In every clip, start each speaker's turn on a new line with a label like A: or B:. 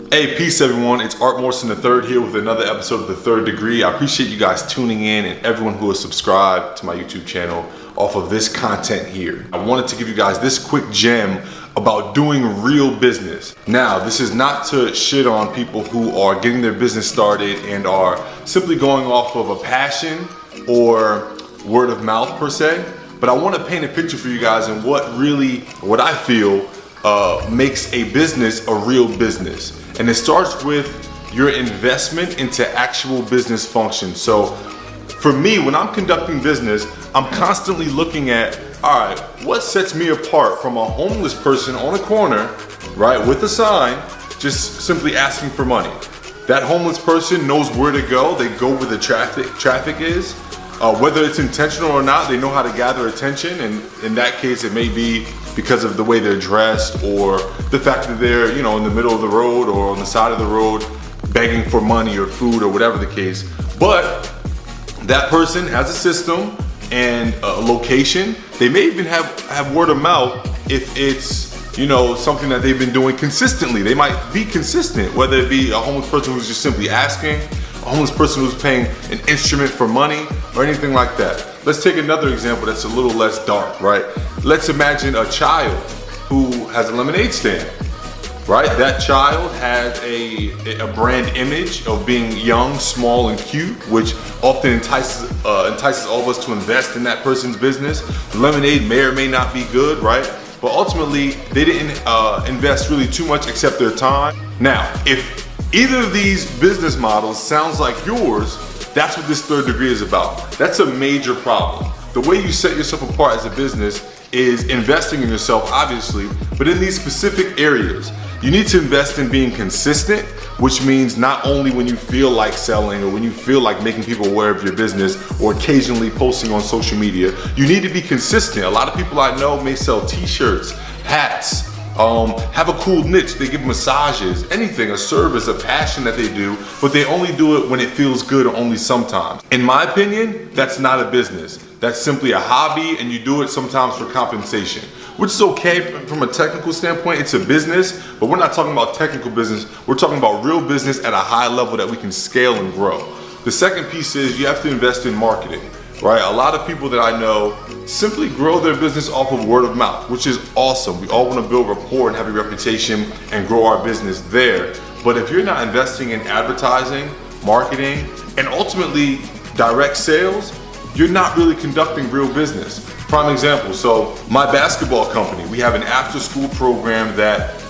A: Hey, peace everyone. It's Art Morrison III here with another episode of The Third Degree. I appreciate you guys tuning in and everyone who has subscribed to my YouTube channel off of this content here. I wanted to give you guys this quick gem about doing real business. Now, this is not to shit on people who are getting their business started and are simply going off of a passion or word of mouth per se, but I want to paint a picture for you guys and what I feel makes a business a real business. And it starts with your investment into actual business function. So for me, when I'm conducting business, I'm constantly looking at, all right, what sets me apart from a homeless person on a corner, right, with a sign, just simply asking for money. That homeless person knows where to go. They go where the traffic is. Whether it's intentional or not, they know how to gather attention. And in that case, it may be because of the way they're dressed or the fact that they're, in the middle of the road or on the side of the road begging for money or food or whatever the case. But that person has a system and a location. They may even have word of mouth if it's, something that they've been doing consistently. They might be consistent, whether it be a homeless person who's just simply asking, a homeless person who's paying an instrument for money or anything like that. Let's take another example that's a little less dark, right? Let's imagine a child who has a lemonade stand, right? That child has a brand image of being young, small, and cute, which often entices all of us to invest in that person's business. The lemonade may or may not be good, right? But ultimately, they didn't invest really too much except their time. Now, if either of these business models sounds like yours, that's what this third degree is about. That's a major problem. The way you set yourself apart as a business is investing in yourself, obviously, but in these specific areas. You need to invest in being consistent, which means not only when you feel like selling or when you feel like making people aware of your business or occasionally posting on social media. You need to be consistent. A lot of people I know may sell t-shirts, hats, have a cool niche, they give massages, anything, a service, a passion that they do, but they only do it when it feels good or only sometimes. In my opinion, that's not a business. That's simply a hobby and you do it sometimes for compensation, which is okay from a technical standpoint. It's a business, but we're not talking about technical business. We're talking about real business at a high level that we can scale and grow. The second piece is you have to invest in marketing. Right? A lot of people that I know simply grow their business off of word of mouth, which is awesome. We all want to build rapport and have a reputation and grow our business there. But if you're not investing in advertising, marketing, and ultimately direct sales, you're not really conducting real business. Prime example, so my basketball company, we have an after school program that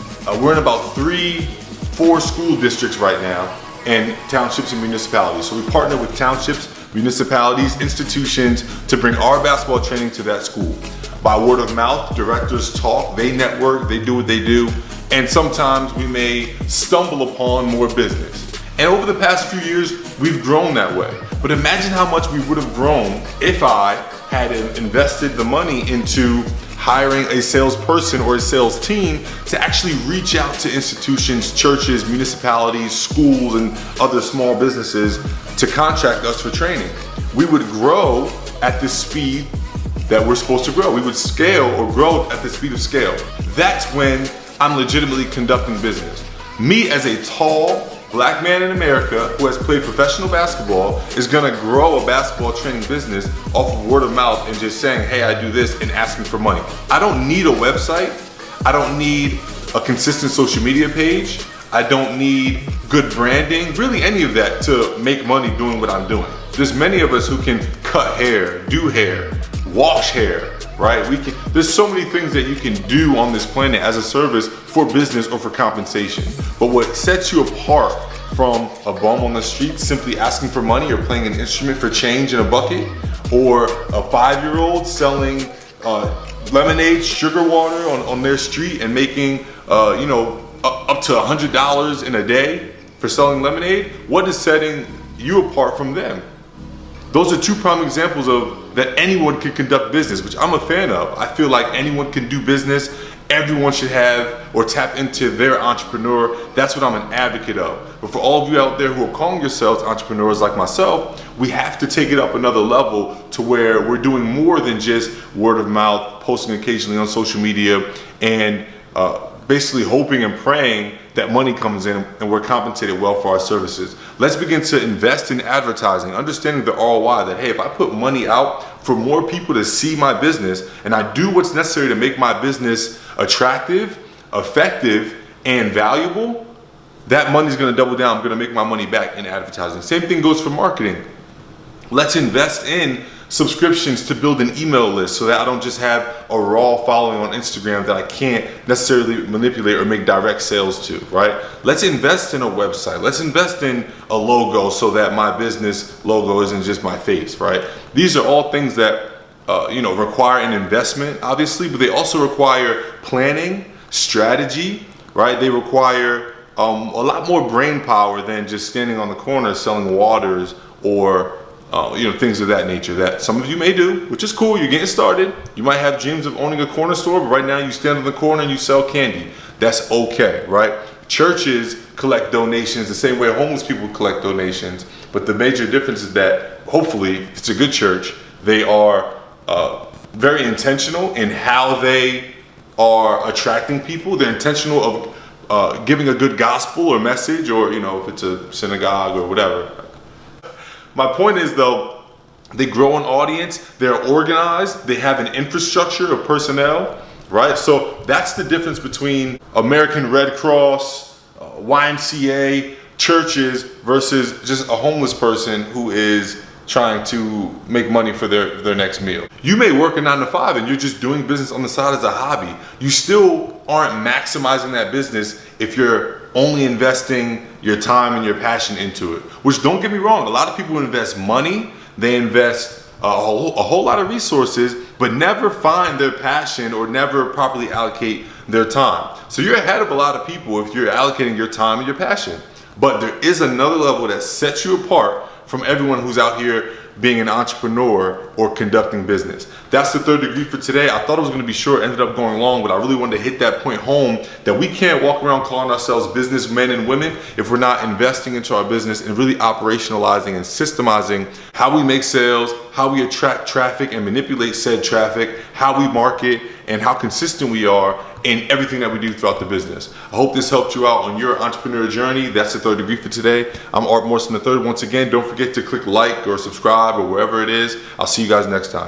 A: we're in about 3-4 school districts right now and townships and municipalities. So we partner with townships, municipalities, institutions to bring our basketball training to that school. By word of mouth, directors talk, they network, they do what they do, and sometimes we may stumble upon more business. And over the past few years, we've grown that way. But imagine how much we would have grown if I had invested the money into hiring a salesperson or a sales team to actually reach out to institutions, churches, municipalities, schools, and other small businesses to contract us for training. We would grow at the speed that we're supposed to grow. We would scale or grow at the speed of scale. That's when I'm legitimately conducting business. Me as a tall black man in America who has played professional basketball is gonna grow a basketball training business off of word of mouth and just saying, hey, I do this and asking for money. I don't need a website. I don't need a consistent social media page. I don't need good branding, really any of that to make money doing what I'm doing. There's many of us who can cut hair, do hair, wash hair, right? There's so many things that you can do on this planet as a service for business or for compensation. But what sets you apart from a bum on the street simply asking for money or playing an instrument for change in a bucket, or a 5-year-old selling lemonade, sugar water on their street and making up to $100 in a day for selling lemonade, what is setting you apart from them? Those are two prime examples of that anyone can conduct business, which I'm a fan of. I feel like anyone can do business. Everyone should have or tap into their entrepreneur. That's what I'm an advocate of. But for all of you out there who are calling yourselves entrepreneurs like myself, we have to take it up another level to where we're doing more than just word of mouth, posting occasionally on social media, and basically hoping and praying that money comes in and we're compensated well for our services. Let's begin to invest in advertising, understanding the ROI that, hey, if I put money out for more people to see my business and I do what's necessary to make my business attractive, effective, and valuable, that money's gonna double down. I'm gonna make my money back in advertising. Same thing goes for marketing. Let's invest in subscriptions to build an email list so that I don't just have a raw following on Instagram that I can't necessarily manipulate or make direct sales to, right? Let's invest in a website. Let's invest in a logo so that my business logo isn't just my face, right? These are all things that require an investment, obviously, but they also require planning, strategy, right? They require a lot more brain power than just standing on the corner selling waters or things of that nature that some of you may do, which is cool. You're getting started. You might have dreams of owning a corner store, but right now you stand on the corner and you sell candy. That's okay, right? Churches collect donations the same way homeless people collect donations, but the major difference is that hopefully, if it's a good church, they are very intentional in how they are attracting people. They're intentional of giving a good gospel or message, or if it's a synagogue or whatever. My point is, though, they grow an audience, they're organized, they have an infrastructure of personnel, right? So that's the difference between American Red Cross, YMCA, churches versus just a homeless person who is trying to make money for their next meal. You may work a 9 to 5 and you're just doing business on the side as a hobby. You still aren't maximizing that business if you're only investing your time and your passion into it. Which, don't get me wrong, a lot of people invest money, they invest a whole lot of resources, but never find their passion or never properly allocate their time. So you're ahead of a lot of people if you're allocating your time and your passion. But there is another level that sets you apart from everyone who's out here being an entrepreneur or conducting business. That's the third degree for today. I thought it was gonna be short, ended up going long, but I really wanted to hit that point home that we can't walk around calling ourselves businessmen and women if we're not investing into our business and really operationalizing and systemizing how we make sales, how we attract traffic and manipulate said traffic, how we market, and how consistent we are in everything that we do throughout the business. I hope this helped you out on your entrepreneur journey. That's the third degree for today. I'm Art Morrison III. Once again, don't forget to click like or subscribe or wherever it is. I'll see you guys next time.